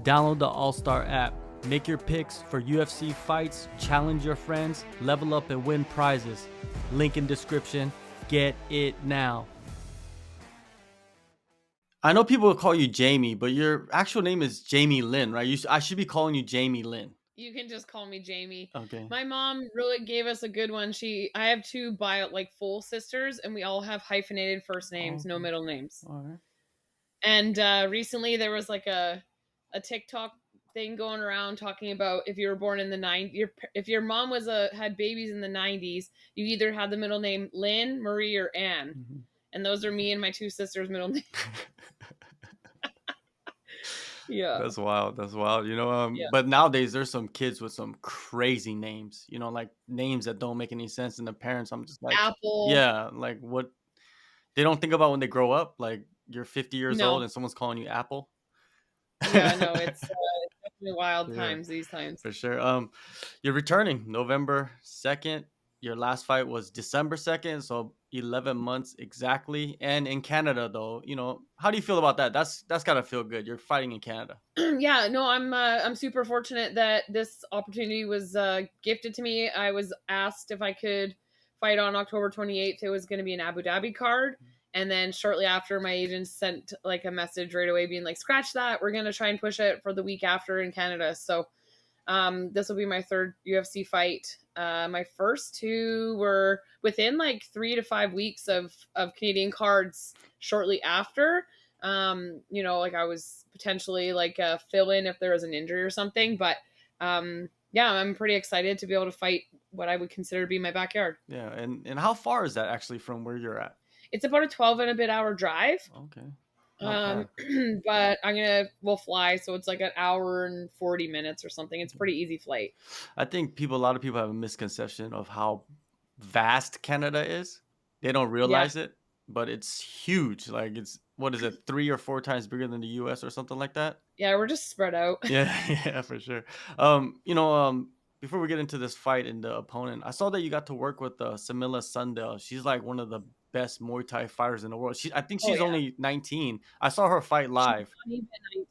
Download the AllStar app. Make your picks for UFC fights, challenge your friends, level up and win prizes. Link in description. Get it now. I know people will call you Jamie, but your actual name is Jamey-Lyn, right? I should be calling you Jamey-Lyn. You can just call me Jamie. Okay. My mom really gave us a good one. I have two full sisters, and we all have hyphenated first names, no middle names. All right. And recently there was like a TikTok thing going around talking about if you were born in the 90s, if your mom had babies in the 90s, you either had the middle name Lynn, Marie, or Anne. Mm-hmm. And those are me and my two sisters' middle names. Yeah. That's wild. That's wild. Yeah. But nowadays there's some kids with some crazy names, like names that don't make any sense. And the parents, I'm just like, Apple. yeah, like what they don't think about when they grow up. Like you're 50 years No. old and someone's calling you Apple. Yeah, no, it's definitely wild Yeah, times these times. for sure. You're returning November 2nd. Your last fight was December 2nd, so 11 months exactly. And in Canada, though, how do you feel about that? That's gotta feel good. You're fighting in Canada. Yeah, no, I'm super fortunate that this opportunity was gifted to me. I was asked if I could fight on October 28th. It was going to be an Abu Dhabi card. And then shortly after, my agent sent like a message right away being like, scratch that. We're going to try and push it for the week after in Canada. So this will be my third UFC fight. My first two were within like 3 to 5 weeks of Canadian cards shortly after. Like I was potentially like a fill-in if there was an injury or something. But yeah, I'm pretty excited to be able to fight what I would consider to be my backyard. Yeah, and how far is that actually from where you're at? It's about a 12 and a bit hour drive. Okay. But we'll fly, so it's like an hour and 40 minutes or something. It's a pretty easy flight. I think a lot of people have a misconception of how vast Canada is. They don't realize it, but it's huge. Like what is it, 3 or 4 times bigger than the US or something like that? Yeah, we're just spread out. Yeah, for sure. Before we get into this fight and the opponent, I saw that you got to work with Smilla Sundell. She's like one of the best Muay Thai fighters in the world. I think she's only 19. I saw her fight live.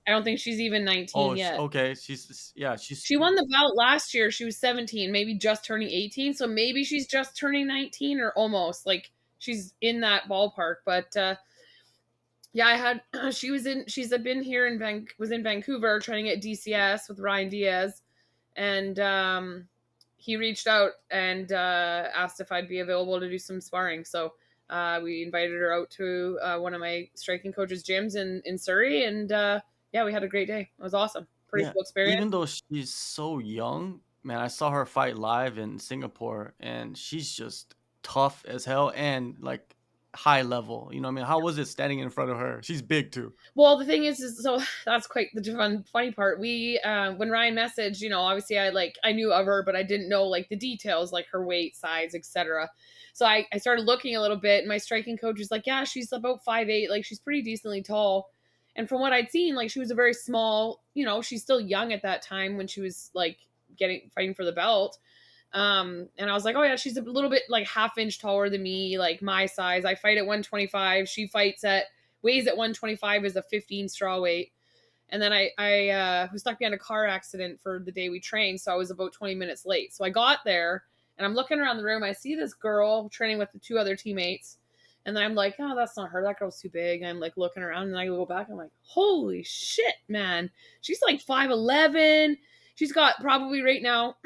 I don't think she's even 19 yet. Okay. She won the bout last year. She was 17, maybe just turning 18. So maybe she's just turning 19 or almost. Like she's in that ballpark. But yeah, she's been here was in Vancouver training at DCS with Ryan Diaz, and he reached out and asked if I'd be available to do some sparring. So we invited her out to one of my striking coach's gyms in Surrey, and yeah, we had a great day. It was awesome. Pretty cool experience. Even though she's so young, man, I saw her fight live in Singapore, and she's just tough as hell and like high level. You know what I mean? How was it standing in front of her? She's big too. Well, the thing is so that's quite the funny part. We when Ryan messaged, obviously I knew of her, but I didn't know like the details, like her weight, size, etc. So I started looking a little bit, and my striking coach was like, yeah, she's about 5'8", like she's pretty decently tall. And from what I'd seen, like she was a very small, she's still young at that time when she was like fighting for the belt. And I was like, oh yeah, she's a little bit like half-inch taller than me, like my size. I fight at 125. She weighs at 125 as a 15 straw weight. And then I was stuck behind a car accident for the day we trained, so I was about 20 minutes late. So I got there, and I'm looking around the room. I see this girl training with the two other teammates. And then I'm like, oh, that's not her. That girl's too big. And I'm like looking around, and I go back. I'm like, holy shit, man. She's like 5'11". She's got probably right now,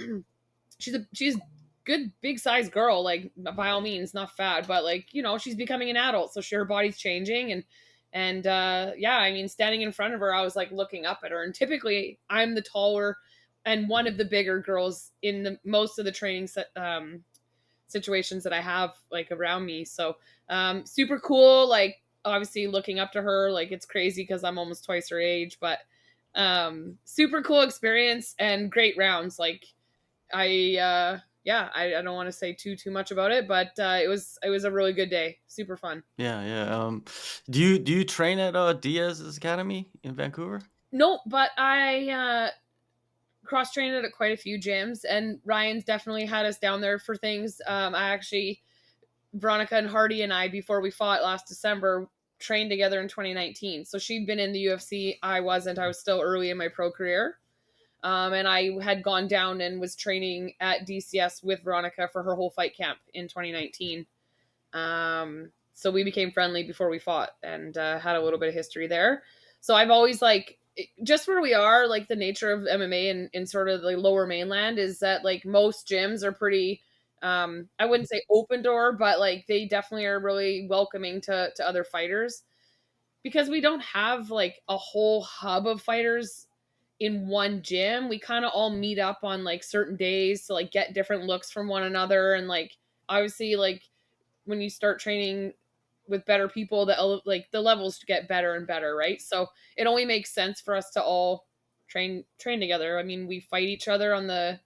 she's good big size girl, like by all means, not fat, but like, she's becoming an adult. So her body's changing. And yeah, I mean, standing in front of her, I was like looking up at her. And typically I'm the taller and one of the bigger girls in most of the training situations that I have like around me. So super cool. Like obviously looking up to her, like it's crazy because I'm almost twice her age, but super cool experience and great rounds. Like I don't want to say too much about it, but it was a really good day. Super fun. Yeah. Do you train at Diaz's Academy in Vancouver? No, but I cross trained at quite a few gyms, and Ryan's definitely had us down there for things. I actually, Veronica and Hardy and I, before we fought last December, trained together in 2019. So she'd been in the UFC. I wasn't. I was still early in my pro career. And I had gone down and was training at DCS with Veronica for her whole fight camp in 2019. So we became friendly before we fought, and had a little bit of history there. So I've always like, just where we are, like the nature of MMA in sort of the lower mainland is that like most gyms are pretty, I wouldn't say open door, but like they definitely are really welcoming to other fighters, because we don't have like a whole hub of fighters in one gym. We kind of all meet up on like certain days to like get different looks from one another. And like, obviously, like when you start training with better people, like the levels get better and better, right? So it only makes sense for us to all train together. I mean, we fight each other on the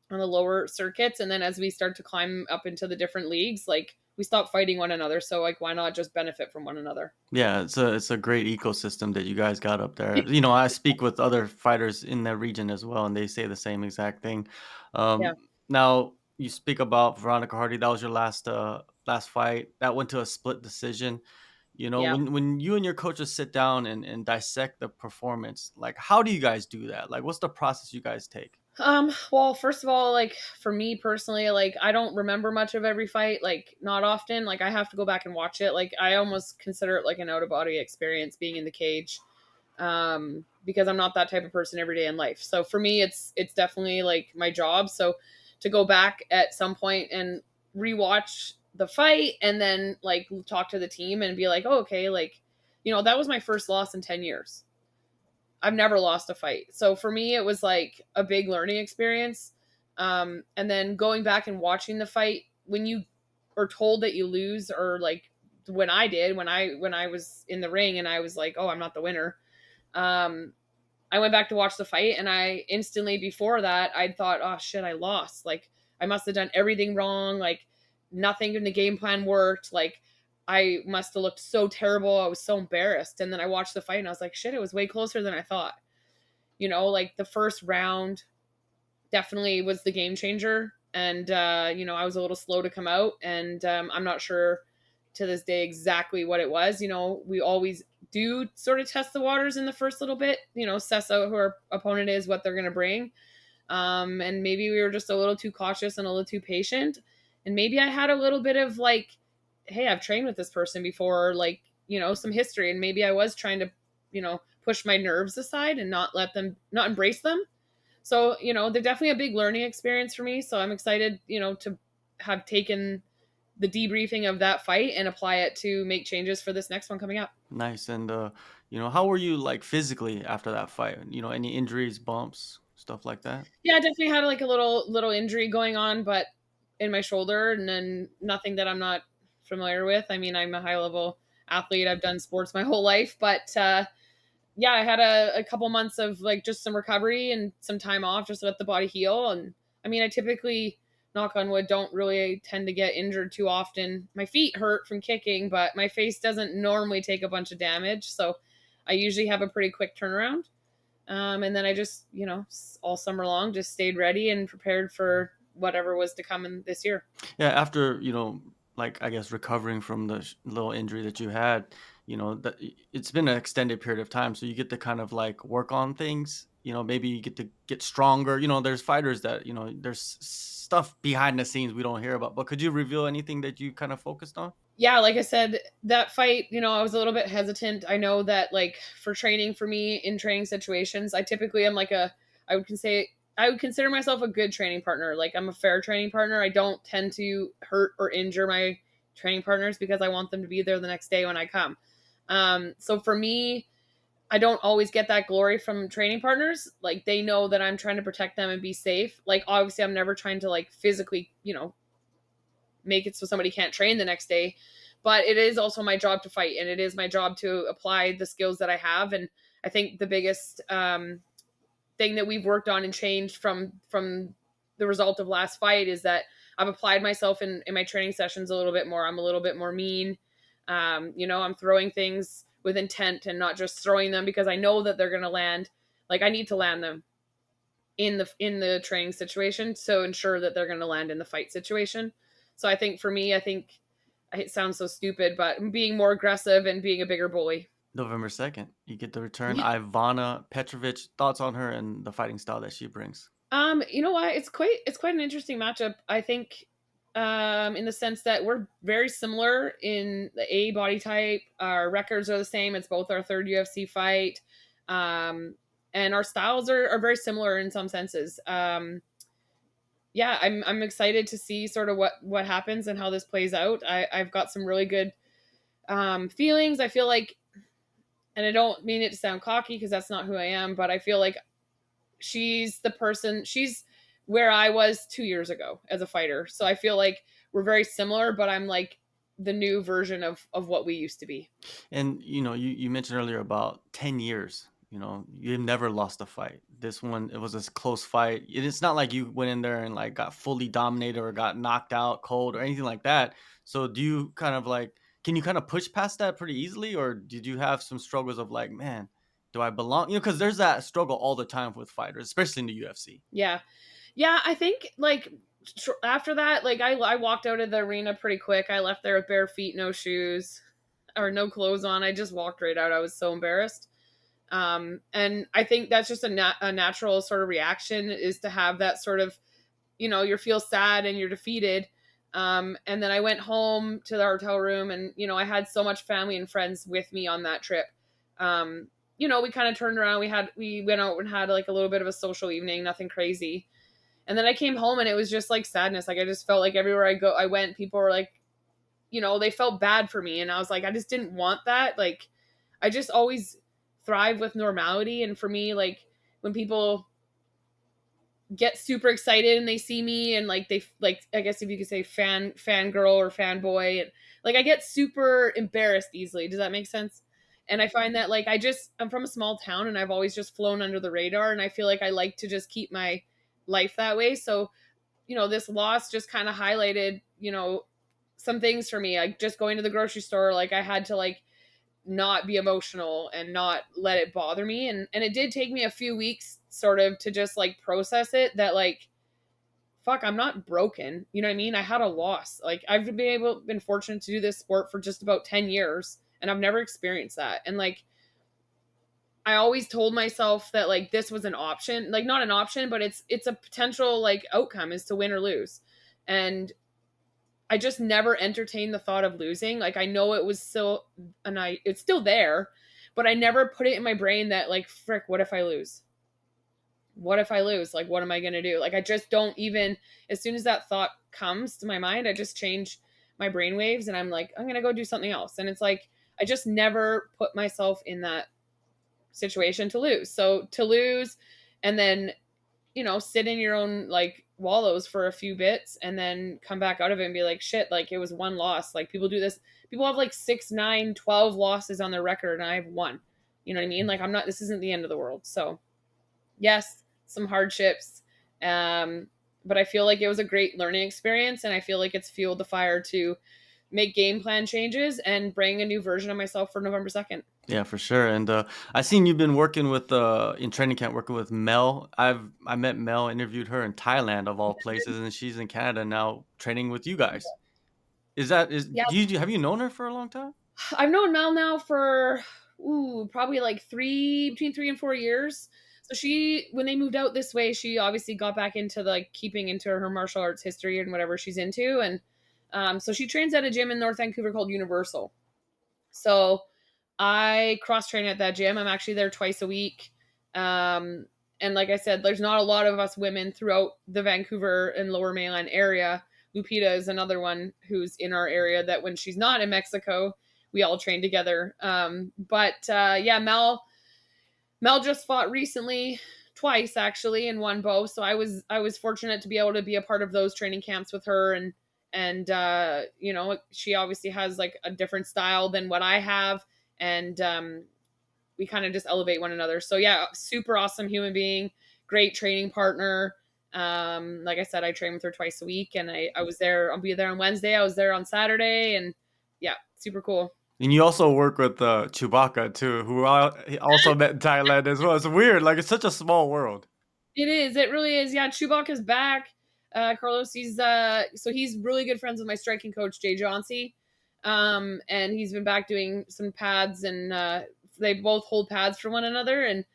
lower circuits, and then as we start to climb up into the different leagues, like we stop fighting one another. So like, why not just benefit from one another? Yeah, it's a great ecosystem that you guys got up there. You know, I speak with other fighters in that region as well, and they say the same exact thing. Yeah, Now you speak about Veronica Hardy. That was your last fight. That went to a split decision. You know, yeah. when you and your coaches sit down and dissect the performance, like how do you guys do that? Like, what's the process you guys take? Well, first of all, like for me personally, like I don't remember much of every fight, like not often. Like I have to go back and watch it. Like I almost consider it like an out of body experience being in the cage. Because I'm not that type of person every day in life. So for me it's definitely like my job. So to go back at some point and rewatch the fight and then like talk to the team and be like, oh, okay, like, that was my first loss in 10 years. I've never lost a fight. So for me, it was like a big learning experience. And then going back and watching the fight, when you are told that you lose, or like when I did, when I was in the ring and I was like, oh, I'm not the winner. Um, I went back to watch the fight, and I instantly before that I thought, oh shit, I lost. Like I must have done everything wrong. Like nothing in the game plan worked. Like I must have looked so terrible. I was so embarrassed. And then I watched the fight and I was like, shit, it was way closer than I thought. Like the first round definitely was the game changer. And, I was a little slow to come out. And I'm not sure to this day exactly what it was. We always do sort of test the waters in the first little bit, assess out who our opponent is, what they're going to bring. And maybe we were just a little too cautious and a little too patient. And maybe I had a little bit of like, hey, I've trained with this person before, like, some history. And maybe I was trying to, push my nerves aside and not embrace them. So, they're definitely a big learning experience for me. So I'm excited, to have taken the debriefing of that fight and apply it to make changes for this next one coming up. Nice. And how were you like physically after that fight? Any injuries, bumps, stuff like that? Yeah, I definitely had like a little injury going on, but in my shoulder, and then nothing that I'm not familiar with. I mean, I'm a high level athlete. I've done sports my whole life, but yeah, I had a couple months of like just some recovery and some time off just to let the body heal. And I mean, I typically, knock on wood, don't really tend to get injured too often. My feet hurt from kicking, but my face doesn't normally take a bunch of damage, so I usually have a pretty quick turnaround. And then I just, all summer long, just stayed ready and prepared for whatever was to come in this year. Yeah, after, like I guess recovering from the little injury that you had, that it's been an extended period of time, so you get to kind of like work on things. Maybe you get to get stronger. There's fighters that, there's stuff behind the scenes we don't hear about. But could you reveal anything that you kind of focused on? Yeah, like I said, that fight, I was a little bit hesitant. I know that like for training for me in training situations, I typically am like I would consider myself a good training partner. Like I'm a fair training partner. I don't tend to hurt or injure my training partners because I want them to be there the next day when I come. So for me, I don't always get that glory from training partners. Like they know that I'm trying to protect them and be safe. Like obviously I'm never trying to like physically, make it so somebody can't train the next day. But it is also my job to fight, and it is my job to apply the skills that I have. And I think the biggest thing that we've worked on and changed from the result of last fight is that I've applied myself in my training sessions a little bit more. I'm a little bit more mean. I'm throwing things with intent and not just throwing them because I know that they're going to land. Like I need to land them in the training situation to ensure that they're going to land in the fight situation. So I think for me, it sounds so stupid, but being more aggressive and being a bigger bully. November 2nd, you get to return Yeah. Ivana Petrovic. Thoughts on her and the fighting style that she brings? You know what? It's quite an interesting matchup. I think in the sense that we're very similar in the A body type. Our records are the same. It's both our third UFC fight. Um and our styles are very similar in some senses. Yeah, I'm excited to see sort of what happens and how this plays out. I've got some really good feelings. I feel like, and I don't mean it to sound cocky because that's not who I am, but I feel like she's where I was 2 years ago as a fighter. So I feel like we're very similar, but I'm like the new version of what we used to be. And you mentioned earlier about 10 years. You've never lost a fight. This one, it was a close fight. It's not like you went in there and like got fully dominated or got knocked out cold or anything like that. So do you kind of like, can you kind of push past that pretty easily, or did you have some struggles of like, man, do I belong? Because there's that struggle all the time with fighters, especially in the UFC. Yeah. Yeah, I think like after that, like I walked out of the arena pretty quick. I left there with bare feet, no shoes or no clothes on. I just walked right out. I was so embarrassed. And I think that's just a natural sort of reaction, is to have that sort of, you feel sad and you're defeated. And then I went home to the hotel room, and, I had so much family and friends with me on that trip. We kind of turned around. We went out and had like a little bit of a social evening, nothing crazy. And then I came home and it was just like sadness. Like I just felt like everywhere I went, people were like, they felt bad for me. And I was like, I just didn't want that. Like I just always thrive with normality. And for me, like when people get super excited and they see me and like they like, I guess if you could say fangirl or fanboy, and like I get super embarrassed easily. Does that make sense? And I find that like I'm from a small town and I've always just flown under the radar, and I feel like I like to just keep my life that way. So, this loss just kind of highlighted, some things for me. Like just going to the grocery store, like I had to like not be emotional and not let it bother me. And it did take me a few weeks sort of to just like process it, that like, fuck, I'm not broken. You know what I mean? I had a loss. Like I've been fortunate to do this sport for just about 10 years and I've never experienced that. And like, I always told myself that like this was an option, like not an option, but it's a potential like outcome, is to win or lose. And I just never entertained the thought of losing. Like I know it was still, it's still there, but I never put it in my brain that like, frick, what if I lose? What if I lose? Like, what am I going to do? Like, I just don't even, as soon as that thought comes to my mind, I just change my brain waves and I'm like, I'm going to go do something else. And it's like, I just never put myself in that situation to lose. So to lose and then, sit in your own like wallows for a few bits and then come back out of it and be like, shit, like it was one loss. Like people do this. People have like 6, 9, 12 losses on their record and I have one. You know what I mean? Like this isn't the end of the world. So yes, some hardships. But I feel like it was a great learning experience and I feel like it's fueled the fire to make game plan changes and bring a new version of myself for November 2nd. Yeah, for sure. And I seen you've been working with in training camp, working with Mel. I met Mel, interviewed her in Thailand of all places, and she's in Canada now training with you guys. Is that is Yeah, do you have you known her for a long time? I've known Mel now for probably like between 3 and 4 years. So when they moved out this way, she obviously got back into like keeping into her martial arts history and whatever she's into, and so she trains at a gym in North Vancouver called Universal. So I cross train at that gym. I'm actually there twice a week. And like I said, there's not a lot of us women throughout the Vancouver and Lower Mainland area. Lupita is another one who's in our area that when she's not in Mexico, we all train together. Yeah, Mel just fought recently, twice actually, and won both. So I was fortunate to be able to be a part of those training camps with her, and she obviously has like a different style than what I have, and we kind of just elevate one another. So yeah, super awesome human being, great training partner. Like I said, I train with her twice a week, and I was there. I'll be there on Wednesday. I was there on Saturday, and yeah, super cool. And you also work with Chewbacca too, who I also met in Thailand as well. It's weird, like it's such a small world. It is. It really is. Yeah, Chewbacca's back. Carlos, he's really good friends with my striking coach Jay Johnsey. And he's been back doing some pads, and they both hold pads for one another. And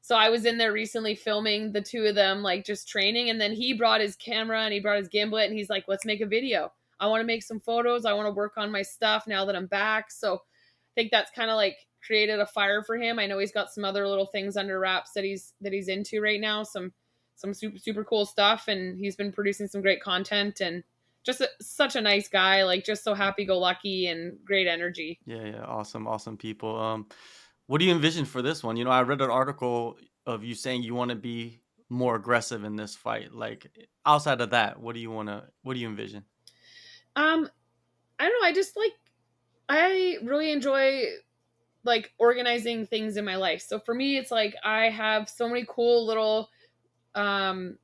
so I was in there recently filming the two of them, like just training. And then he brought his camera and he brought his gimbal, and he's like, let's make a video. I want to make some photos. I want to work on my stuff now that I'm back. So I think that's kind of like created a fire for him. I know he's got some other little things under wraps that he's into right now. Some super cool stuff. And he's been producing some great content, and just such a nice guy, like just so happy go lucky and great energy. Yeah, awesome people. What do you envision for this one? I read an article of you saying you want to be more aggressive in this fight. Like outside of that, what do you envision? Um, I don't know. I really enjoy like organizing things in my life. So for me, it's like I have so many cool little, um,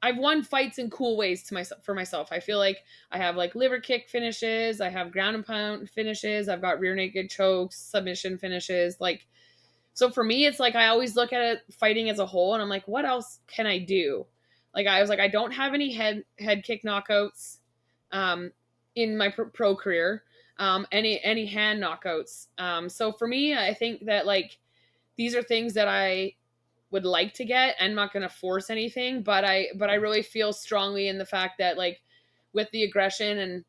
I've won fights in cool ways for myself. I feel like I have like liver kick finishes, I have ground and pound finishes, I've got rear naked chokes, submission finishes. Like, so for me, it's like I always look at it fighting as a whole, and I'm like, what else can I do? Like I was like, I don't have any head kick knockouts, um, in my pro career, any hand knockouts. So for me, I think that like these are things that I would like to get. I'm not going to force anything, but I really feel strongly in the fact that like with the aggression and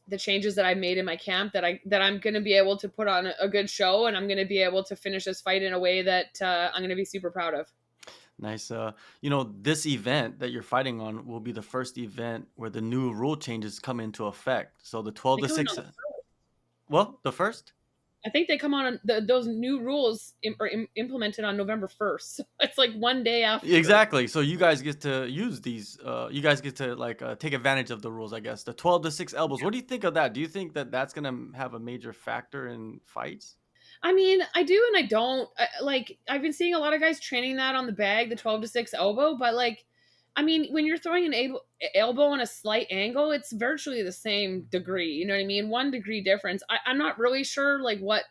the changes that I made in my camp, that I'm going to be able to put on a good show, and I'm going to be able to finish this fight in a way that I'm going to be super proud of. Nice. This event that you're fighting on will be the first event where the new rule changes come into effect. So the 12 They to come in 6. on the Well, the first? I think they come on those new rules are implemented on November 1st. So it's like one day after. Exactly. So you guys get to use these. You guys get to like take advantage of the rules, I guess. The 12 to 6 elbows. What do you think of that? Do you think that that's gonna have a major factor in fights? I mean, I do and I don't. Like, I've been seeing a lot of guys training that on the bag, the 12 to 6 elbow, but like, I mean, when you're throwing an elbow on a slight angle, it's virtually the same degree. You know what I mean? 1 degree difference. I'm not really sure like what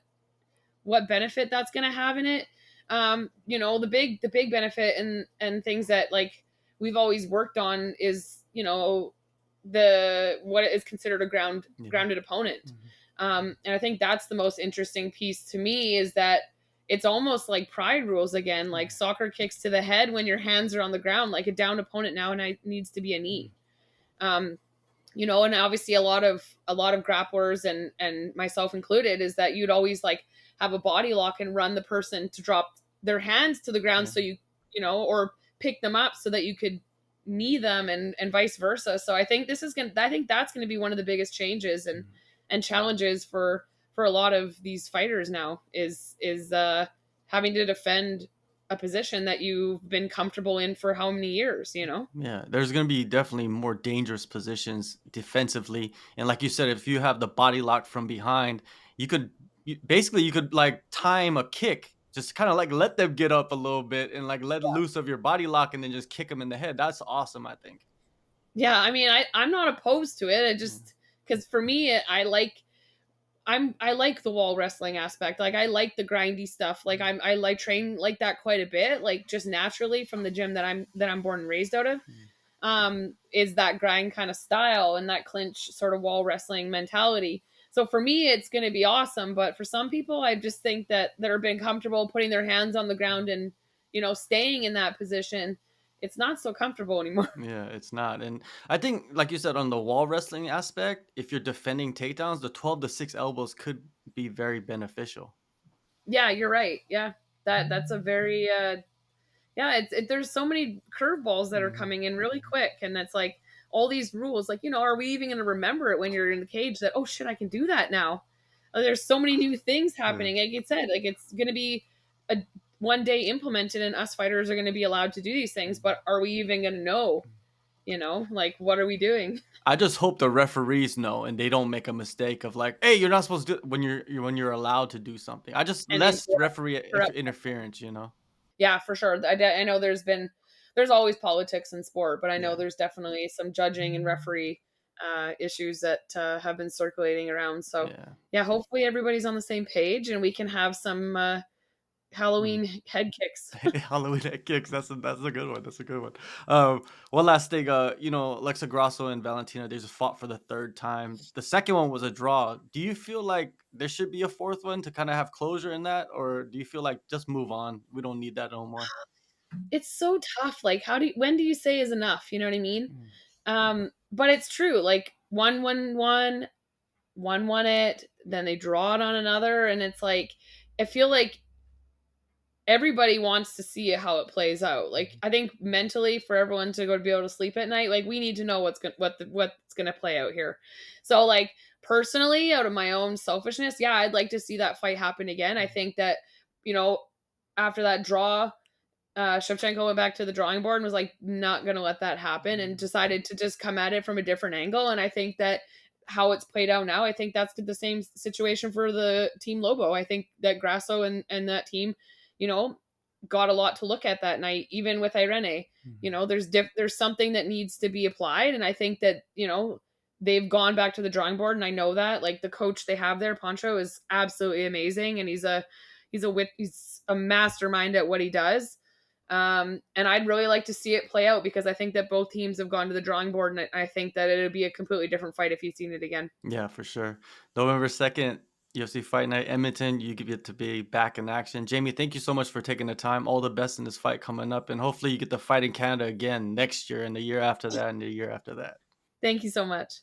benefit that's going to have in it. The big benefit and things that like we've always worked on is, the what is considered a Yeah. grounded opponent. Mhm. And I think that's the most interesting piece to me, is that it's almost like pride rules again, like soccer kicks to the head when your hands are on the ground, like a downed opponent now and needs to be a knee. Um, and obviously a lot of grapplers and myself included is that you'd always like have a body lock and run the person to drop their hands to the ground, Yeah. so or pick them up so that you could knee them, and vice versa. So I think that's gonna be one of the biggest changes and challenges for a lot of these fighters now, is having to defend a position that you've been comfortable in for how many years. Yeah, there's going to be definitely more dangerous positions defensively. And like you said, if you have the body lock from behind, basically you could like time a kick, just kind of like let them get up a little bit and like let loose of your body lock and then just kick them in the head. That's awesome, I think. Yeah, I mean, I'm not opposed to it. I Yeah. just, because for me, I like the wall wrestling aspect. Like I like the grindy stuff. Like I like train like that quite a bit. Like just naturally from the gym that I'm born and raised out of, Mm. is that grind kind of style and that clinch sort of wall wrestling mentality. So for me, it's going to be awesome. But for some people, I just think that they're been comfortable putting their hands on the ground and staying in that position. It's not so comfortable anymore. Yeah, it's not. And I think, like you said, on the wall wrestling aspect, if you're defending takedowns, the 12 to 6 elbows could be very beneficial. Yeah, you're right. Yeah, that's a very yeah. There's so many curveballs that are Mhm. coming in really quick, and that's like all these rules. Like, are we even going to remember it when you're in the cage? That, oh shit, I can do that now. There's so many new things Yeah. happening. Like you said, like it's going to be a one day implemented, and us fighters are going to be allowed to do these things. But are we even going to know? Like what are we doing? I just hope the referees know and they don't make a mistake of like, "Hey, you're not supposed to do," when you're allowed to do something. I just And less referee interrupt. interference. Yeah, for sure. I know there's always politics in sport, but I know Yeah. there's definitely some judging and referee issues that have been circulating around. So Yeah. yeah, hopefully everybody's on the same page and we can have some Halloween head kicks. Halloween head kicks. That's a good one. That's a good one. One last thing. Alexa Grasso and Valentina, they just fought for the third time. The second one was a draw. Do you feel like there should be a fourth one to kind of have closure in that, or do you feel like just move on? We don't need that no more. It's so tough. Like, when do you say is enough? You know what I mean? Mm, But it's true. Like, one won it, then they draw it on another, and it's like, I feel like everybody wants to see how it plays out. Like, mhm, I think mentally for everyone to go to be able to sleep at night, like we need to know what's gonna play out here. So like personally, out of my own selfishness, yeah, I'd like to see that fight happen again. I mhm, think that, you know, after that draw, Shevchenko went back to the drawing board and was like not gonna let that happen and mhm, decided to just come at it from a different angle. And I think that how it's played out now, I think that's the same situation for the team Lobo. I think that Grasso and that team, you know, got a lot to look at that night, even with Irene. You mhm. know, there's something that needs to be applied. And I think that, you know, they've gone back to the drawing board. And I know that like the coach they have there, Pancho, is absolutely amazing. And he's a mastermind at what he does. And I'd really like to see it play out because I think that both teams have gone to the drawing board, and I think that it would be a completely different fight if you've seen it again. Yeah, for sure. November 2nd, UFC Fight Night, Edmonton. You get to be back in action. Jamie, thank you so much for taking the time. All the best in this fight coming up. And hopefully you get to fight in Canada again next year and the year after that and the year after that. Thank you so much.